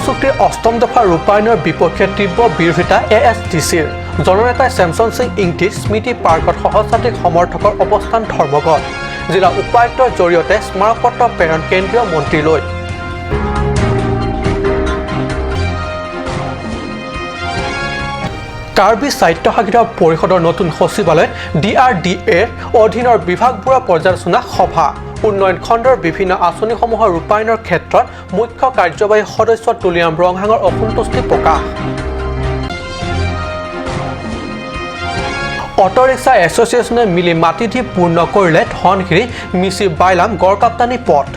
চুক্তিৰ অষ্টম দফা ৰূপায়ণৰ বিপক্ষে তীব্ৰ বিৰোধিতা ASDCৰ জননেতা চেমছন সিং ইংতি স্মৃতি পাৰ্কত সহস্ৰাধিক সমৰ্থকৰ অৱস্থান ধৰ্মঘট জিলা উপায়ুক্তৰ জৰিয়তে স্মাৰকপত্ৰ প্ৰেৰণ কেন্দ্ৰীয় মন্ত্ৰীলৈ কাৰ্বি স্বায়ত্তশাসিত পৰিষদৰ নতুন সচিবালয় DRDAৰ অধীনৰ বিভাগবোৰৰ পৰ্যালোচনা সভা উন্নয়ন খণ্ডৰ বিভিন্ন আঁচনিসমূহৰ ৰূপায়ণৰ ক্ষেত্ৰত মুখ্য কাৰ্যবাহী সদস্য তুলিয়াম ৰংহাঙৰ অসন্তুষ্টি প্ৰকাশ অটোৰিক্সা এছ'চিয়েশ্যনে মিলি মাটি দি পূৰ্ণ কৰিলে ধনশিৰি মিচি বাইলাম গড়কাপ্তানি পথ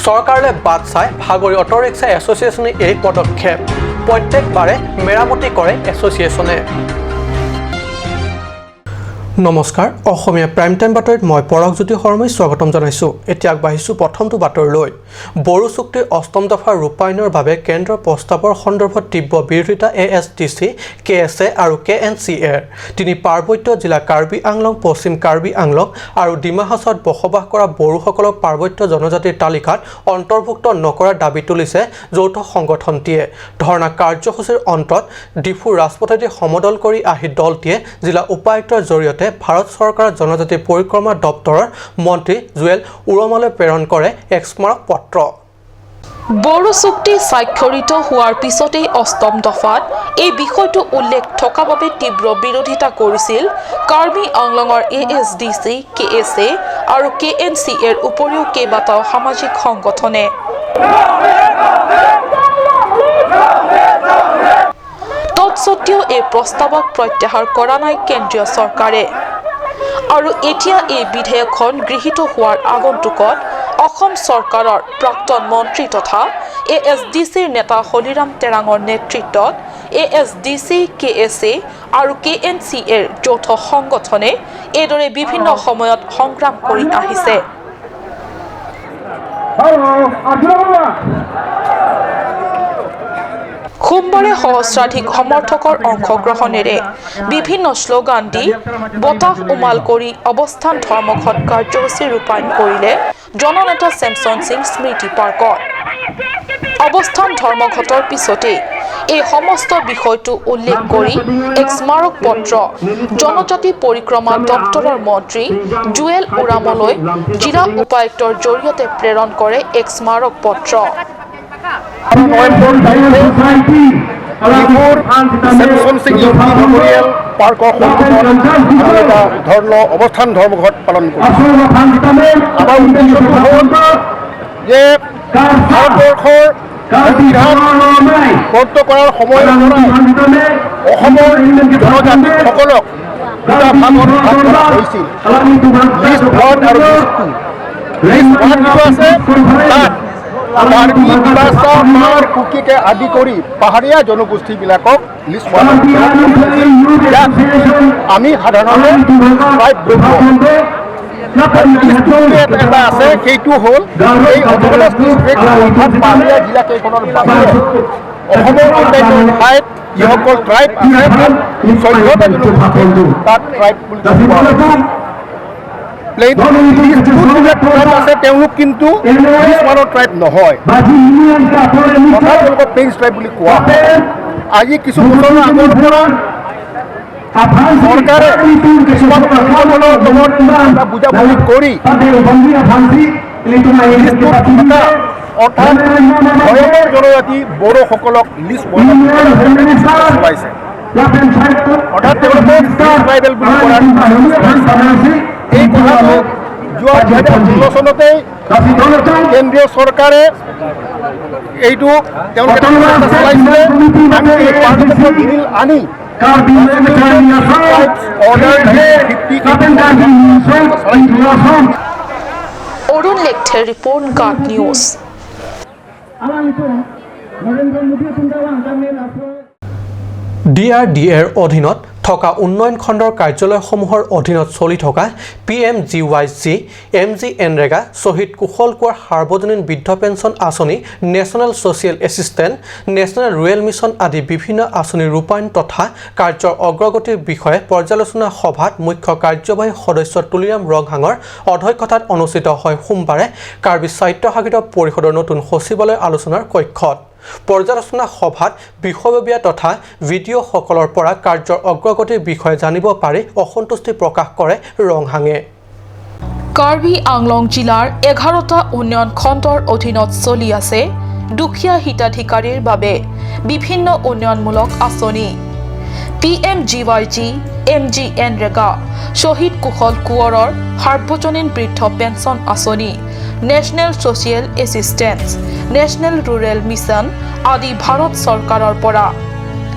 চৰকাৰলৈ বাট চাই ভাগৰি অটোৰিক্সা এছ'চিয়েশ্যনে এই পদক্ষেপ প্ৰত্যেকবাৰে মেৰামতি কৰে এছ'চিয়েশ্যনে নমস্কাৰ অসমীয়া প্ৰাইম টাইম বাতৰিত মই পৰকজ্যোতি শৰ্মাই স্বাগতম জনাইছোঁ এতিয়া আগবাঢ়িছোঁ প্ৰথমটো বাতৰিলৈ বড়ো চুক্তিৰ অষ্টম দফা ৰূপায়ণৰ বাবে কেন্দ্ৰৰ প্ৰস্তাৱৰ সন্দৰ্ভত তীব্ৰ বিৰোধিতা ASDC KSA আৰু KNCAৰ তিনি পাৰ্বত্য জিলা কাৰ্বি আংলং পশ্চিম কাৰ্বি আংলং আৰু ডিমা হাছাওত বসবাস কৰা বড়োসকলক পাৰ্বত্য জনজাতিৰ তালিকাত অন্তৰ্ভুক্ত নকৰাৰ দাবী তুলিছে যৌথ সংগঠনটিয়ে ধৰ্ণা কাৰ্যসূচীৰ অন্তত ডিফু ৰাজপথেদি সমদল কৰি আহি দলটিয়ে জিলা উপায়ুক্তৰ জৰিয়তে ভাৰত চৰকাৰৰ জনজাতি পৰিক্ৰমা দপ্তৰৰ মন্ত্ৰী জুৱেল উৰমালৈ প্ৰেৰণ কৰে এক স্মাৰক পত্ৰ বড়ো চুক্তি স্বাক্ষৰিত হোৱাৰ পিছতেই অষ্টম দফাত এই বিষয়টো উল্লেখ থকা বাবে তীব্ৰ বিৰোধিতা কৰিছিল কাৰ্বি আংলঙৰ ASDC KSA আৰু KNCAৰ উপৰিও কেইবাটাও সামাজিক সংগঠনে তৎসত্ত্বেও এই প্ৰস্তাৱক প্ৰত্যাহাৰ কৰা নাই কেন্দ্ৰীয় চৰকাৰে আৰু এতিয়া এই বিধেয়কখন গৃহীত হোৱাৰ আগন্তুকত অসম চৰকাৰৰ প্ৰাক্তন মন্ত্ৰী তথা ASDCৰ নেতা হলিৰাম তেৰাঙৰ নেতৃত্বত ASDC KSA আৰু KNCAৰ যৌথ সংগঠনে এইদৰে বিভিন্ন সময়ত সংগ্ৰাম কৰি আহিছে সোমবাৰে সহস্ৰাধিক সমৰ্থকৰ অংশগ্ৰহণেৰে বিভিন্ন শ্লোগান দি বতাহ উমাল কৰি অৱস্থান ধৰ্মঘট কাৰ্যসূচী ৰূপায়ণ কৰিলে জননেতা চেমছন সিং স্মৃতি পাৰ্কত অৱস্থান ধৰ্মঘটৰ পিছতেই এই সমস্ত বিষয়টো উল্লেখ কৰি এক স্মাৰক পত্ৰ জনজাতি পৰিক্ৰমা দপ্তৰৰ মন্ত্ৰী জুৱেল উৰামলৈ জিলা উপায়ুক্তৰ জৰিয়তে প্ৰেৰণ কৰে এক স্মাৰক পত্ৰ অৱস্থান ধৰ্মঘট পালন কৰিছে আমাৰ উদ্দেশ্যটো হ'ল যে ভাৰতবৰ্ষৰ সংবিধান প্ৰৱৰ্তন কৰাৰ সময়ৰ পৰাই অসমৰ জনজাতিসকলক দুটা ভাগত ভাগ কৰা হৈছিল লিষ্ট 1 আৰু লিষ্ট 2 লিষ্ট 1 আছে তাত কাৰ্বি ডিমাছা মাৰ কুকিকে আদি কৰি পাহাৰীয়া জনগোষ্ঠীবিলাকক লিষ্ট 1 আমি সাধাৰণতে ট্ৰাইব বুলি কওঁ এটা আছে সেইটো হ'ল এই অট'নমাছ ডিষ্ট্ৰিক্ট অৰ্থাৎ পাহাৰীয়া জিলাকেইখনৰ বাহিৰে অসমৰ অন্যান্য ঠাইত যিসকল ট্ৰাইব আছে 14টা জনগোষ্ঠী তাত ট্ৰাইব বুলি কোৱা হয় আছে তেওঁলোক কিন্তু লিষ্ট 1ৰ ট্ৰাইব নহয় অৰ্থাৎ তেওঁলোকক প্লেইনছ ট্ৰাইব বুলি কোৱা হয় আজি কিছু বছৰৰ আগৰ পৰা চৰকাৰে কিছুমান অভিযোগৰ লগত বুজাবুজি কৰি অৰ্থাৎ ভয়ংকৰ জনজাতি বড়োসকলক লিষ্ট 1ত চলাইছে অৰ্থাৎ তেওঁলোকক ট্ৰাইবেল বুলি কৰাৰ এই কথাটো যোৱা 2016 চনতেই কেন্দ্ৰীয় চৰকাৰে এইটো তেওঁলোকে চলাইছিলে আমি এই পাৰ্লিমেণ্টৰ বিল আনি অৰুণ লেখথেৰ ৰিপৰ্ট গাঁত নিউজ DRDAৰ অধীনত থকা উন্নয়ন খণ্ডৰ কাৰ্যালয়সমূহৰ অধীনত চলি থকা PMGYG, MGNৰেগা, শ্বহীদ কুশল কোঁৱৰ সাৰ্বজনীন বৃদ্ধ পেঞ্চন আঁচনি, national social assistant, national rural mission আদি বিভিন্ন আঁচনি ৰূপায়ণ তথা কাৰ্যৰ অগ্ৰগতিৰ বিষয়ে পৰ্যালোচনা সভাত মুখ্য কাৰ্যবাহী সদস্য তুলিৰাম ৰংহাঙৰ অধ্যক্ষতাত অনুষ্ঠিত হয় সোমবাৰে কাৰ্বি স্বায়ত্তশাসিত পৰিষদৰ নতুন সচিবালয় আলোচনাৰ কক্ষত। পৰ্যালোচনা সভাত বিষয়ববীয়া তথা ভিডিঅ'সকলৰ পৰা কাৰ্যৰ অগ্ৰগতিৰ বিষয়ে জানিব পাৰি অসন্তুষ্টি প্ৰকাশ কৰে ৰংহাঙে। কাৰ্বি আংলং জিলাৰ 11টা উন্নয়ন খণ্ডৰ অধীনত চলি আছে দুখীয়া হিতাধিকাৰীৰ বাবে বিভিন্ন উন্নয়নমূলক আঁচনি। PMGYG, MGNৰেগা, শ্বহীদ কুশল কোঁৱৰৰ সাৰ্বজনীন বৃদ্ধ পেঞ্চন আঁচনি, national social assistance, national rural mission আদি ভাৰত চৰকাৰৰ পৰা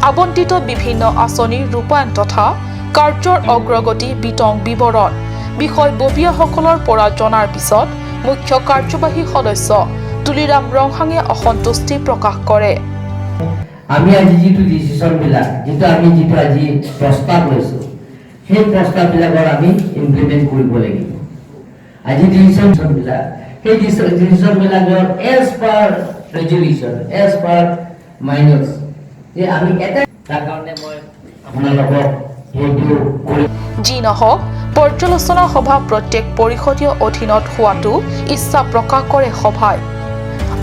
আবণ্টিত বিভিন্ন আঁচনিৰ ৰূপায়ণ তথা কাৰ্যৰ অগ্ৰগতি বিতং বিৱৰণ বিষয়ববীয়াসকলৰ পৰা জনাৰ পিছত মুখ্য কাৰ্যবাহী সদস্য তুলিৰাম ৰংহাঙে অসন্তুষ্টি প্ৰকাশ কৰে। আমি আজি যিটো ডিচিশন বিলাক আমি যিটো আজি প্ৰস্তাৱ লৈছো সেই প্ৰস্তাৱবিলাকৰ আমি ইমপ্লিমেণ্ট কৰিব লাগিব। আজি ডিচিশন বিলাক সেই ডিচিশন বিলাকৰ এজ পাৰ ৰেজুলেশ্যন এজ পাৰ মাইনৰ্ছ যে আমি এটা তাৰ কাৰণে মই আপোনালোকক সেইটো কৰি যি নহওক পৰ্যালোচনা সভা প্ৰত্যেক পৰিষদীয় অধীনত হোৱাটো ইচ্ছা প্ৰকাশ কৰে সভাই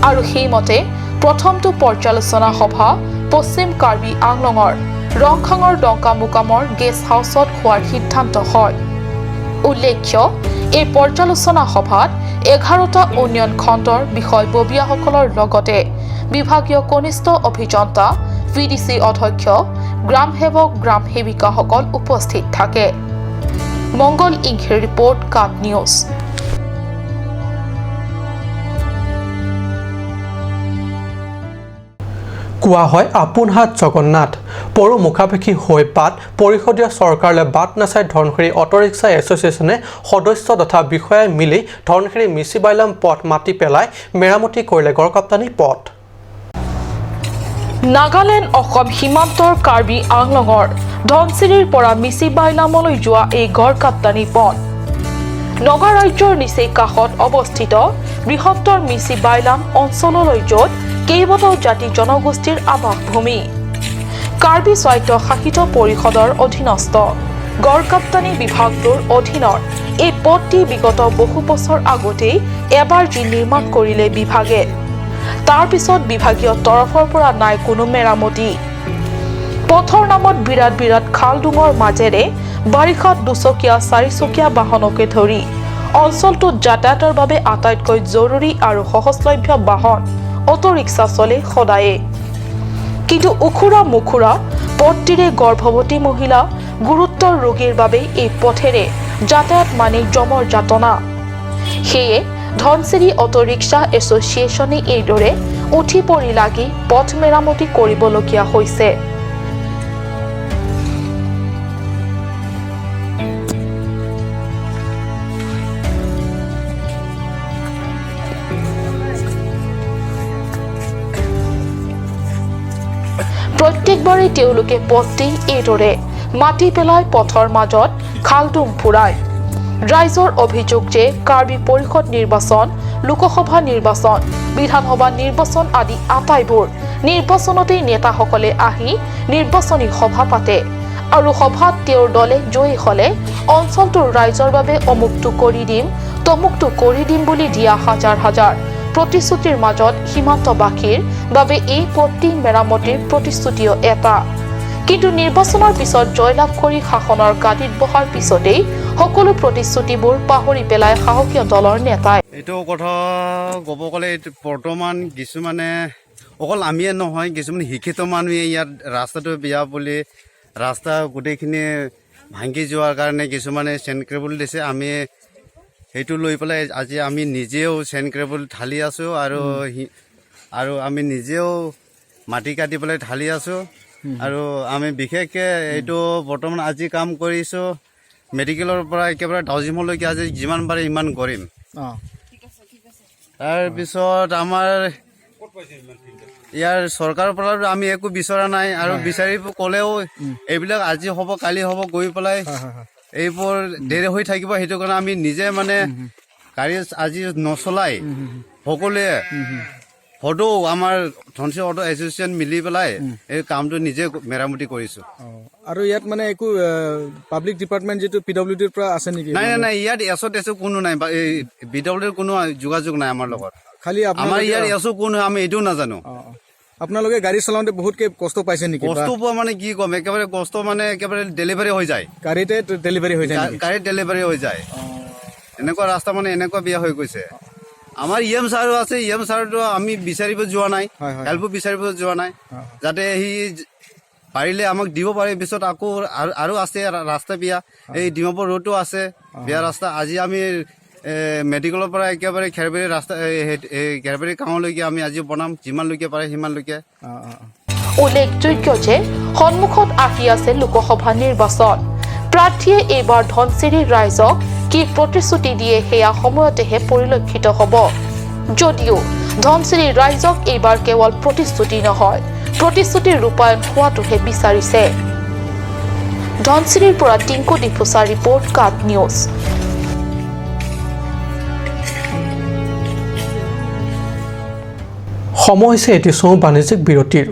আৰু সেইমতে প্ৰথমটো পৰ্যালোচনা সভা পশ্চিম কাৰ্বি আংলঙৰ ৰংখাঙৰ ডংকা মোকামৰ গেষ্ট হাউচত হোৱাৰ সিদ্ধান্ত হয়। উল্লেখ্য এই পৰ্যালোচনা সভাত 11টা উন্নয়ন খণ্ডৰ বিষয়ববীয়াসকলৰ লগতে বিভাগীয় কনিষ্ঠ অভিযন্তা, VDC অধ্যক্ষ, গ্ৰাম সেৱক, গ্ৰাম সেৱিকাসকল উপস্থিত থাকে। মংগল ইংঘিৰ ৰিপৰ্ট, কাট নিউজ। কোৱা হয় আপোন হাত জগন্নাথ। পৰু মুখাপেক্ষী হৈ বাট পৰিষদীয় চৰকাৰলৈ বাট নাচাই ধনশিৰি অটোৰিক্সা এছ'চিয়েশ্যনে সদস্য তথা বিষয়াই মিলি ধনশিৰি মিচিবাইলাম পথ মাটি পেলাই মেৰামতি কৰিলে গড়কাপ্তানি পথ। নাগালেণ্ড অসম সীমান্তৰ কাৰ্বি আংলঙৰ ধনশিৰিৰ পৰা মিচিবাইলামলৈ যোৱা এই গড়কাপ্তানি পথ নগা ৰাজ্যৰ নিচেই কাষত অৱস্থিত বৃহত্তৰ মিচিবাইলাম অঞ্চললৈ য'ত কেইবাটাও জাতি জনগোষ্ঠীৰ আৱাসভূমি। কাৰ্বি স্বায়ত্তশাসিত পৰিষদৰ অধীনস্থ গড়কাপ্তানি বিভাগটোৰ অধীনৰ এই পথটি বিগত বহু বছৰ আগতেই এবাৰ যি নিৰ্মাণ কৰিলে বিভাগে, তাৰ পিছত বিভাগীয় তৰফৰ পৰা নাই কোনো মেৰামতি। পথৰ নামত বিৰাট বিৰাট খাল ডুঙৰ মাজেৰে বাৰিষাত দুচকীয়া চাৰিচকীয়া বাহনকে ধৰি অঞ্চলটোত যাতায়াতৰ বাবে আটাইতকৈ জৰুৰী আৰু সহজলভ্য বাহন অটোৰিক্সা চলে সদায়ে। কিন্তু উখুৰা মুখুৰা পথটিৰে গৰ্ভৱতী মহিলা, গুৰুতৰ ৰোগীৰ বাবে এই পথেৰে যাতায়াত মানে জমৰ যাতনা। সেয়ে ধনশিৰি অটোৰিক্সা এছ'চিয়েশ্যনে এইদৰে উঠি পৰি লাগি পথ মেৰামতি কৰিবলগীয়া হৈছে। প্ৰত্যেকবাৰেই তেওঁলোকে পথটি এইদৰে মাটি পেলাই পথৰ মাজত খালডুং ফুৰায়। ৰাইজৰ অভিযোগ যে কাৰ্বি পৰিষদ নিৰ্বাচন, লোকসভা নিৰ্বাচন, বিধানসভা নিৰ্বাচন আদি আটাইবোৰ নিৰ্বাচনতেই নেতাসকলে আহি নিৰ্বাচনী সভা পাতে আৰু সভাত তেওঁৰ দলে জয়ী হ'লে অঞ্চলটোৰ ৰাইজৰ বাবে অমুকটো কৰি দিম, তমুকটো কৰি দিম বুলি দিয়া হাজাৰ হাজাৰ প্ৰতিশ্ৰুতিৰ মাজত সীমান্তবাসীৰ বাবে এই পথটি মেৰামতিৰ প্ৰতিশ্ৰুতিও এটা। কিন্তু নিৰ্বাচনৰ পিছত জয়লাভ কৰি শাসনৰ গাদীত বহাৰ পিছতেই সকলো প্ৰতিশ্ৰুতিবোৰ পাহৰি পেলাই সাহসীয় দলৰ নেতাই। এইটো কথা ক'ব গ'লে বৰ্তমান কিছুমানে অকল আমিয়ে নহয়, কিছুমান শিক্ষিত মানুহে ইয়াত ৰাস্তাটো বেয়া বুলি ৰাস্তা গোটেইখিনি ভাঙি যোৱাৰ কাৰণে কিছুমানে চেনক্ৰেবল দিছে। আমি সেইটো লৈ পেলাই আজি আমি নিজেও চেনক্ৰেবল ঢালি আছোঁ আৰু আমি নিজেও মাটি কাটি পেলাই ঢালি আছোঁ। আৰু আমি বিশেষকৈ এইটো বৰ্তমান আজি কাম কৰিছোঁ মেডিকেলৰ পৰা একেবাৰে ডাউজিমলৈকে আজি যিমান পাৰে ইমান কৰিম। তাৰপিছত আমাৰ ইয়াৰ চৰকাৰৰ পৰা আমি একো বিচৰা নাই আৰু বিচাৰিব ক'লেও এইবিলাক আজি হ'ব কালি হ'ব গৈ পেলাই এইবোৰ দেৰি হৈ থাকিব। সেইটো কাৰণে আমি নিজে মানে গাড়ী আজি নচলাই সকলোৱে সদৌ আমাৰ ধনশিৰি অটো এছ'চিয়েশ্যন মিলি পেলাই এই কামটো নিজে মেৰামতি কৰিছোঁ। আৰু ইয়াত মানে একো পাব্লিক ডিপাৰ্টমেণ্ট যিটো PWDৰ পৰা আছে নেকি? নাই নাই নাই, ইয়াত এছ কোনো নাই, PWDৰ কোনো যোগাযোগ নাই আমাৰ লগত। খালি আমাৰ ইয়াৰ এছ কোন হয় আমি এইটোও নাজানো। আপোনালোকে গাড়ী চলাওঁতে বহুতকে কষ্ট পাইছে নেকি বা কষ্ট পোৱা মানে কি ক'ম, একেবাৰে কষ্ট মানে একেবাৰে ডেলিভাৰী হৈ যায়, গাড়ীতে ডেলিভাৰী হৈ যায় নেকি? গাড়ীত ডেলিভাৰী হৈ যায়। এনেকুৱা ৰাস্তা মানে এনেকুৱা বেয়া হৈ গৈছে। আমাৰ EM ছাৰো আছে, EM ছাৰটো আমি বিচাৰিব যোৱা নাই, হয়, হয়। হেল্পো বিচাৰিব যোৱা নাই, যাতে সি পাৰিলে আমাক দিব পাৰে। পিছত আকৌ আৰু আছে ৰাস্তা বেয়া, এই ডিমাপুৰ ৰোডটো আছে বেয়া ৰাস্তা। আজি আমি মেডিকেলৰ পৰা একেবাৰে খেৰবাৰী ৰাস্তা খেৰবাৰী গাঁৱলৈকে আমি আজি বনাম, যিমানলৈকে পাৰে সিমানলৈকে। উল্লেখযোগ্য যে সন্মুখত আহি আছে লোকসভা নিৰ্বাচন। প্ৰাৰ্থীয়ে এইবাৰ ধনচিৰিৰ ৰাইজক কি প্ৰতিশ্ৰুতি দিয়ে সেয়া সময়তেহে পৰিলক্ষিত হ'ব। যদিও ধনচিৰিৰ ৰাইজক এইবাৰ কেৱল প্ৰতিশ্ৰুতি নহয়, প্ৰতিশ্ৰুতিৰ ৰূপায়ণ হোৱাটোহে বিচাৰিছে। ধনচিৰিৰ পৰা টিংকু ডিফুচা ৰিপৰ্ট, কাট নিউজ। সময় হৈছে এটি চমু বাণিজ্যিক বিৰতিৰ।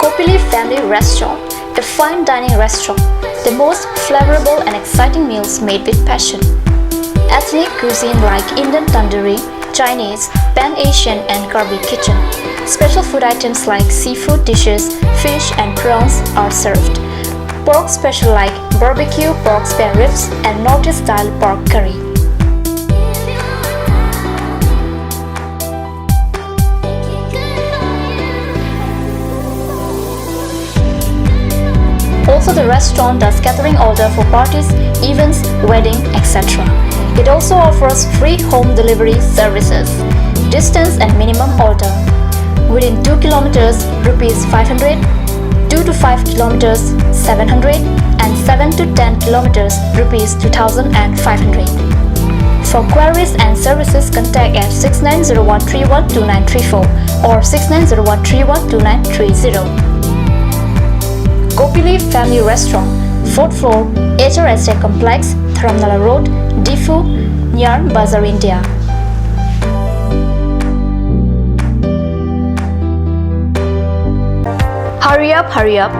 Kopili Family Restaurant, a fine dining restaurant, the most flavorable and exciting meals made with passion. Ethnic cuisine like Indian tandoori, Chinese, Pan-Asian and Karbi kitchen. Special food items like seafood dishes, fish and prawns are served. Pork special like barbecue pork spare ribs and Northeast style pork curry. Also, the restaurant does catering order for parties, events, wedding, etc. It also offers free home delivery services. Distance and minimum order. Within 2 kilometers, rupees 500, 2 to 5 kilometers, 700, and 7 to 10 kilometers, rupees 2,500. For queries and services, contact at 6901312934 or 6901312930. Kopili Family Restaurant, 4th floor, HRSA Complex, Dharamnala Road, Difu, near Bazar, India. Hurry up, hurry up.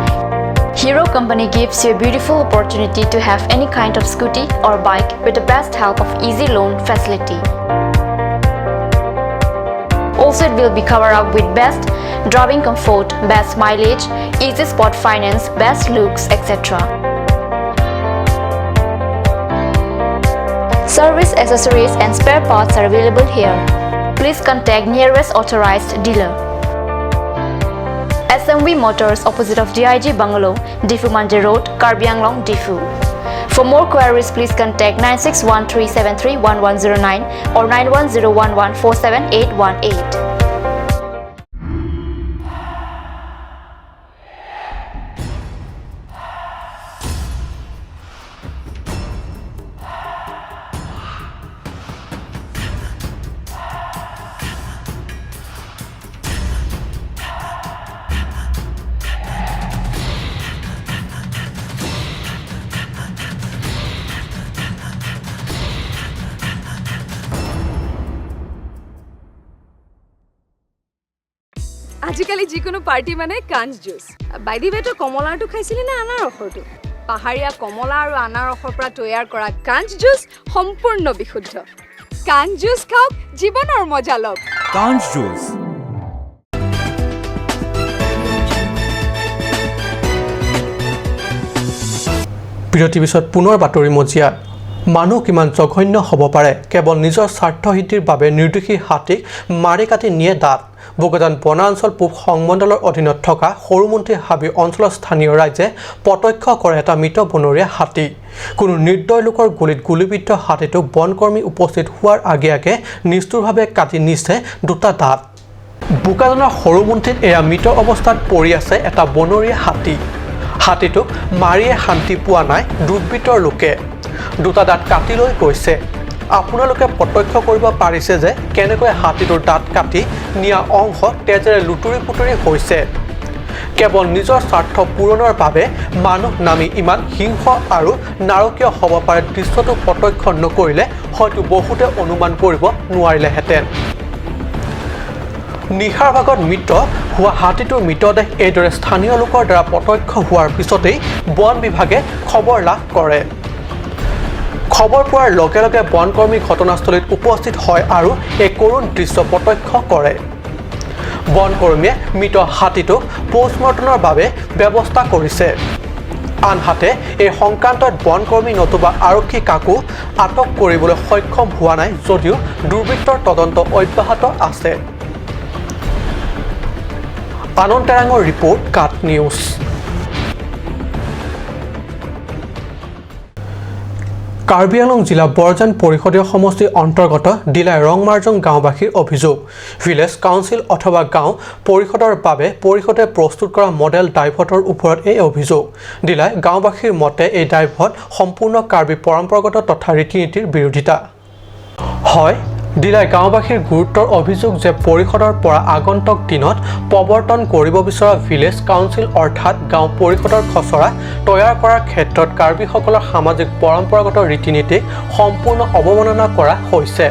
Hero Company gives you a beautiful opportunity to have any kind of scooty or bike with the best help of easy loan facility. Also, it will be covered up with best driving comfort, best mileage, easy spot finance, best looks, etc. Service accessories and spare parts are available here. Please contact nearest authorized dealer. SMV Motors, opposite of DIG Bungalow, Difu Manje Road, Karbi Anglong, Difu. For more queries, please contact 9613731109 or 9101147818. আজিকালি যিকোনো party মানে কাঞ্চ juice. বাইদি বেটো কমলাটো খাইছিলি না আনাৰসৰটো? পাহাৰীয়া কমলা আৰু আনাৰসৰ পৰা তৈয়াৰ কৰা কাঞ্চ জুচ সম্পূৰ্ণ বিশুদ্ধ। কাঞ্চ জুচ খাওক, জীৱনৰ মজা লওক। কাঞ্চ জুচ। বিৰতিৰ পিছত পুনৰ বাতৰি মজিয়াত। মানুহ কিমান জঘন্য হ'ব পাৰে কেৱল নিজৰ স্বাৰ্থসিদ্ধিৰ বাবে নিৰ্দোষী হাতীক মাৰি কাটি নিয়ে দাঁত। বোকাজান বনাঞ্চল পূব সংমণ্ডলৰ অধীনত থকা সৰুমন্ত্ৰী হাবি অঞ্চলৰ স্থানীয় ৰাইজে প্ৰত্যক্ষ কৰে এটা মৃত বনৰীয়া হাতী। কোনো নিৰ্দয় লোকৰ গুলীত গুলীবিদ্ধ হাতীটোক বনকৰ্মী উপস্থিত হোৱাৰ আগে আগে নিষ্ঠুৰভাৱে কাটি নিছে দুটা দাঁত। বোকাজানৰ সৰুমন্ত্ৰীত এয়া মৃত অৱস্থাত পৰি আছে এটা বনৰীয়া হাতী। হাতীটোক মাৰিয়ে শান্তি পোৱা নাই দুৰ্বৃত্তৰ লোকে। দুটা দাঁত কাটি লৈ গৈছে। আপোনালোকে প্ৰত্যক্ষ কৰিব পাৰিছে যে কেনেকৈ হাতীটোৰ দাঁত কাটি নিয়া অংশ তেজেৰে লুতুৰি পুতুৰি হৈছে। কেৱল নিজৰ স্বাৰ্থ পূৰণৰ বাবে মানুহ নামি ইমান হিংস্ৰ আৰু নাৰকীয় হ'ব পাৰে দৃশ্যটো প্ৰত্যক্ষ নকৰিলে হয়তো বহুতে অনুমান কৰিব নোৱাৰিলেহেঁতেন। নিশাৰ ভাগত মৃত হোৱা হাতীটোৰ মৃতদেহ এইদৰে স্থানীয় লোকৰ দ্বাৰা প্ৰত্যক্ষ হোৱাৰ পিছতেই বন বিভাগে খবৰ লাভ কৰে। খবৰ পোৱাৰ লগে লগে বনকৰ্মী ঘটনাস্থলীত উপস্থিত হয় আৰু এই কৰুণ দৃশ্য প্ৰত্যক্ষ কৰে। বনকৰ্মীয়ে মৃত হাতীটোক পোষ্টমৰ্টমৰ বাবে ব্যৱস্থা কৰিছে। আনহাতে এই সংক্ৰান্তত বনকৰ্মী নতুবা আৰক্ষী কাকো আটক কৰিবলৈ সক্ষম হোৱা নাই যদিও দুৰ্বৃত্তৰ তদন্ত অব্যাহত আছে। আনন্দ তেৰাঙৰ ৰিপৰ্ট কাট নিউজ। কাৰ্বি আংলং জিলা বৰজান পৰিষদীয় সমষ্টিৰ অন্তৰ্গত ডিলাই ৰংমাৰ্জং গাঁওবাসীৰ অভিযোগ ভিলেজ কাউন্সিল অথবা গাঁও পৰিষদৰ বাবে পৰিষদে প্ৰস্তুত কৰা মডেল ডাইভটৰ ওপৰত এই অভিযোগ। ডিলাই গাঁওবাসীৰ মতে এই ডাইভট সম্পূৰ্ণ কাৰ্বি পৰম্পৰাগত তথা ৰীতি নীতিৰ বিৰোধিতা হয়। ডিলাই গাঁওবাসীৰ গুৰুত্বৰ অভিযোগ যে পৰিষদৰ পৰা আগন্তুক দিনত প্ৰৱৰ্তন কৰিব বিচৰা ভিলেজ কাউন্সিল অৰ্থাৎ গাঁও পৰিষদৰ খচৰা তৈয়াৰ কৰাৰ ক্ষেত্ৰত কাৰ্বিসকলৰ সামাজিক পৰম্পৰাগত ৰীতি নীতিক সম্পূৰ্ণ অৱমাননা কৰা হৈছে।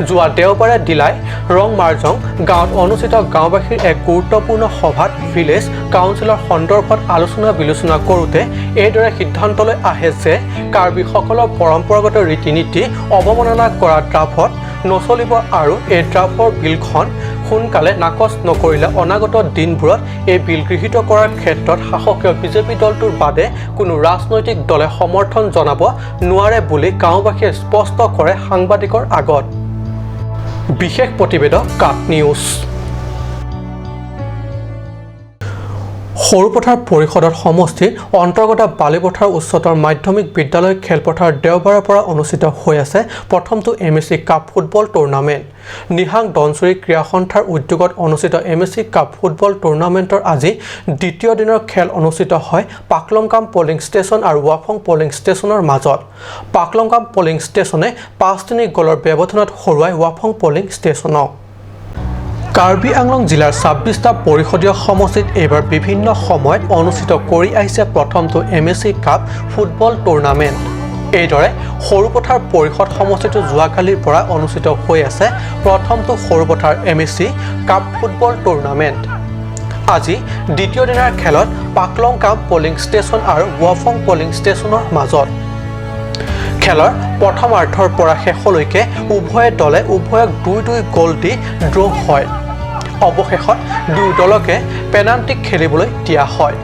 যোৱা দেওবাৰে ডিলাই ৰংমাৰ্জং গাঁৱত অনুষ্ঠিত গাঁওবাসীৰ এক গুৰুত্বপূৰ্ণ সভাত ভিলেজ কাউন্সিলৰ সন্দৰ্ভত আলোচনা বিলোচনা কৰোঁতে এইদৰে সিদ্ধান্তলৈ আহে যে কাৰ্বিসকলৰ পৰম্পৰাগত ৰীতি নীতি অৱমাননা কৰা ড্ৰাফট নচলিব আৰু এই ড্ৰাফৰ বিলখন সোনকালে নাকচ নকৰিলে অনাগত দিনবোৰত এই বিল গৃহীত কৰাৰ ক্ষেত্ৰত শাসকীয় বিজেপি দলটোৰ বাদে কোনো ৰাজনৈতিক দলে সমৰ্থন জনাব নোৱাৰে বুলি গাঁওবাসীয়ে স্পষ্ট কৰে সাংবাদিকৰ আগত। বিশেষ প্ৰতিবেদক কাট নিউজ। সৰুপথাৰ পৰিষদৰ সমষ্টিৰ অন্তৰ্গত বালিপথাৰ উচ্চতৰ মাধ্যমিক বিদ্যালয় খেলপথাৰ দেওবাৰৰ পৰা অনুষ্ঠিত হৈ আছে প্ৰথমটো MSC cup football tournament. Nihang Donchuri ক্ৰীড়া সন্থাৰ উদ্যোগত অনুষ্ঠিত MSC কাপ ফুটবল টুৰ্ণামেণ্টৰ আজি দ্বিতীয় দিনৰ খেল অনুষ্ঠিত হয় পাকলংকাম পলিং ষ্টেচন আৰু ৱাফং পলিং ষ্টেচনৰ মাজত। পাকলংকাম পলিং ষ্টেচনে 5-3 গ'লৰ ব্যৱধানত হৰুৱাই ৱাফং পলিং ষ্টেচনক। কাৰ্বি আংলং জিলাৰ 26টা পৰিষদীয় সমষ্টিত এইবাৰ বিভিন্ন সময়ত অনুষ্ঠিত কৰি আহিছে প্ৰথমটো MSC কাপ ফুটবল টুৰ্ণামেণ্ট। এইদৰে সৰুপথাৰ পৰিষদ সমষ্টিটো যোৱাকালিৰ পৰা অনুষ্ঠিত হৈ আছে প্ৰথমটো Sarupathar MSC cup football tournament. আজি দ্বিতীয় দিনৰ খেলত পাকলংকাম পলিং ষ্টেচন আৰু ৱাফং পলিং ষ্টেচনৰ মাজত। খেলৰ প্ৰথমাৰ্ধৰ পৰা শেষলৈকে উভয় দলে উভয়ক 2-2 গ'ল দি ড্ৰ' হয়। অৱশেষত দুয়ো দলকে পেনাল্টিক খেলিবলৈ দিয়া হয়।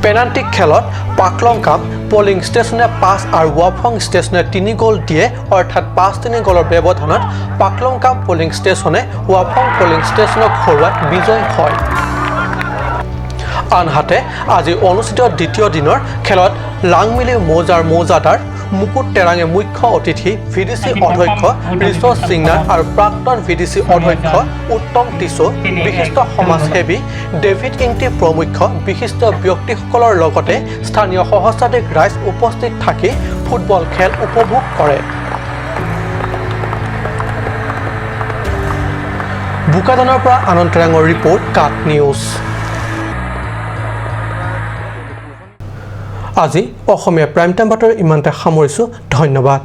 পেনাল্টিক খেলত পাকলংকাম পলিং ষ্টেচনে 5 আৰু ৱাফং ষ্টেচনে 3 গ'ল দিয়ে অৰ্থাৎ 5-3 গ'লৰ ব্যৱধানত পাকলংকাম পলিং ষ্টেচনে ৱাফং পলিং ষ্টেচনক হৰুৱাই বিজয় হয়। আনহাতে আজি অনুষ্ঠিত দ্বিতীয় দিনৰ খেলত লাংমিলি মৌজাদাৰ মুকুট তেৰাঙে মুখ্য অতিথি VDC অধ্যক্ষ ৰিচৰ্ড সিংনাৰ আৰু প্ৰাক্তন VDC অধ্যক্ষ উত্তম টিছো বিশিষ্ট সমাজসেৱী ডেভিড ইংটি প্ৰমুখ্য বিশিষ্ট ব্যক্তিসকলৰ লগতে স্থানীয় সহস্ৰাধিক ৰাইজ উপস্থিত থাকি ফুটবল খেল উপভোগ কৰে। বোকাজানৰ পৰা আনন্দ তেৰাঙৰ ৰিপৰ্ট কাট নিউজ। আজি অসমীয়া প্ৰাইম টাইম বাতৰি ইমানতে সামৰিছোঁ। ধন্যবাদ।